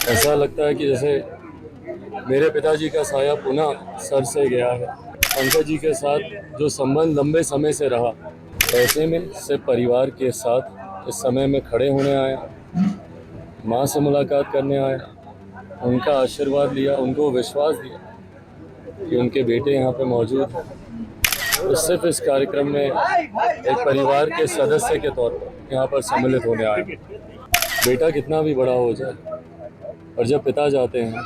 ऐसा लगता है कि जैसे मेरे पिताजी का साया पुनः सर से गया है। पंकज जी के साथ जो संबंध लंबे समय से रहा, ऐसे में सिर्फ परिवार के साथ इस समय में खड़े होने आया, माँ से मुलाकात करने आया, उनका आशीर्वाद लिया, उनको विश्वास दिया कि उनके बेटे यहाँ पे मौजूद हैं। तो सिर्फ इस कार्यक्रम में एक परिवार के सदस्य के तौर पर यहाँ पर सम्मिलित होने आया। बेटा कितना भी बड़ा हो जाए और जब पिता जाते हैं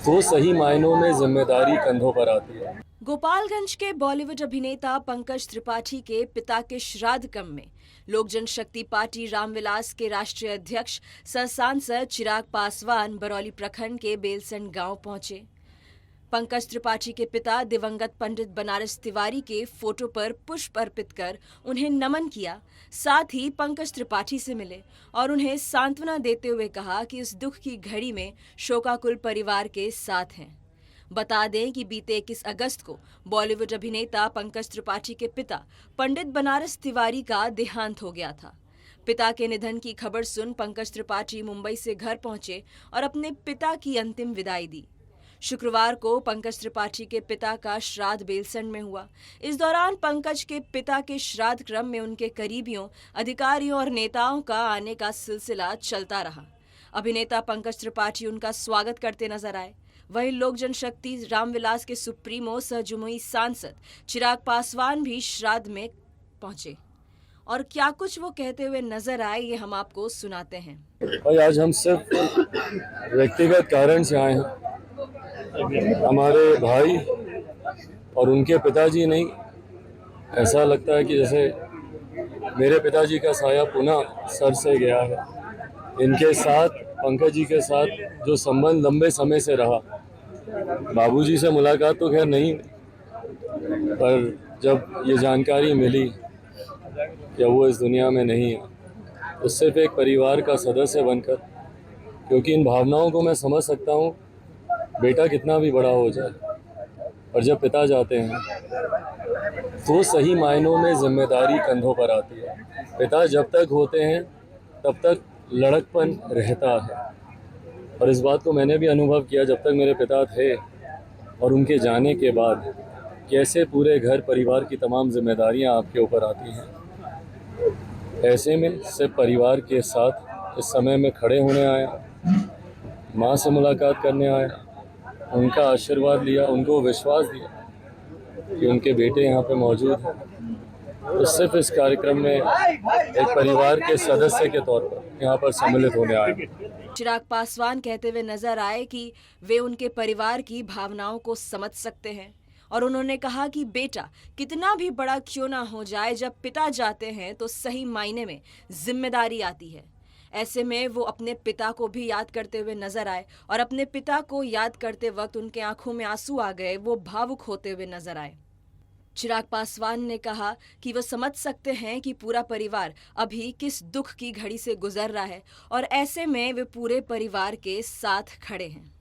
तो सही मायनों में जिम्मेदारी कंधों पर आती है। गोपालगंज के बॉलीवुड अभिनेता पंकज त्रिपाठी के पिता के श्राद्ध क्रम में लोक जनशक्ति पार्टी रामविलास के राष्ट्रीय अध्यक्ष सह सांसद चिराग पासवान बरौली प्रखंड के बेलसंड गांव पहुंचे। पंकज त्रिपाठी के पिता दिवंगत पंडित बनारस तिवारी के फोटो पर पुष्प अर्पित कर उन्हें नमन किया। साथ ही पंकज त्रिपाठी से मिले और उन्हें सांत्वना देते हुए कहा कि इस दुख की घड़ी में शोकाकुल परिवार के साथ हैं। बता दें कि बीते 21 अगस्त को बॉलीवुड अभिनेता पंकज त्रिपाठी के पिता पंडित बनारस तिवारी का देहांत हो गया था। पिता के निधन की खबर सुन पंकज त्रिपाठी मुंबई से घर पहुंचे और अपने पिता की अंतिम विदाई दी। शुक्रवार को पंकज त्रिपाठी के पिता का श्राद्ध बेलसंड में हुआ। इस दौरान पंकज के पिता के श्राद्ध क्रम में उनके करीबियों, अधिकारियों और नेताओं का आने का सिलसिला चलता रहा। अभिनेता पंकज त्रिपाठी उनका स्वागत करते नजर आए। वहीं लोक जनशक्ति रामविलास के सुप्रीमो सह जमुई सांसद चिराग पासवान भी श्राद्ध में पहुंचे और क्या कुछ वो कहते हुए नजर आए, ये हम आपको सुनाते हैं। भाई आज हम सिर्फ व्यक्तिगत कारण से आए हैं। हमारे भाई और उनके पिताजी नहीं, ऐसा लगता है कि जैसे मेरे पिताजी का साया पुनः सर से गया है। इनके साथ, पंकज जी के साथ जो संबंध लंबे समय से रहा, बाबूजी से मुलाकात तो खैर नहीं, पर जब ये जानकारी मिली कि वो इस दुनिया में नहीं है, तो सिर्फ एक परिवार का सदस्य बनकर, क्योंकि इन भावनाओं को मैं समझ सकता हूँ, बेटा कितना भी बड़ा हो जाए और जब पिता जाते हैं तो सही मायनों में जिम्मेदारी कंधों पर आती है। पिता जब तक होते हैं तब तक लड़कपन रहता है और इस बात को मैंने भी अनुभव किया जब तक मेरे पिता थे, और उनके जाने के बाद कैसे पूरे घर परिवार की तमाम जिम्मेदारियां आपके ऊपर आती हैं। ऐसे में सिर्फ परिवार के साथ इस समय में खड़े होने आया, माँ से मुलाकात करने आया, उनका आशीर्वाद लिया, उनको विश्वास दिया कि उनके बेटे यहाँ पे मौजूद हैं। तो सिर्फ इस कार्यक्रम में एक परिवार के सदस्य के तौर पर यहाँ पर सम्मिलित होने आए। चिराग पासवान कहते हुए नजर आए कि वे उनके परिवार की भावनाओं को समझ सकते हैं और उन्होंने कहा कि बेटा कितना भी बड़ा क्यों ना हो जाए, जब पिता जाते हैं तो सही मायने में जिम्मेदारी आती है। ऐसे में वो अपने पिता को भी याद करते हुए नजर आए और अपने पिता को याद करते वक्त उनके आंखों में आंसू आ गए, वो भावुक होते हुए नजर आए। चिराग पासवान ने कहा कि वो समझ सकते हैं कि पूरा परिवार अभी किस दुख की घड़ी से गुजर रहा है और ऐसे में वे पूरे परिवार के साथ खड़े हैं।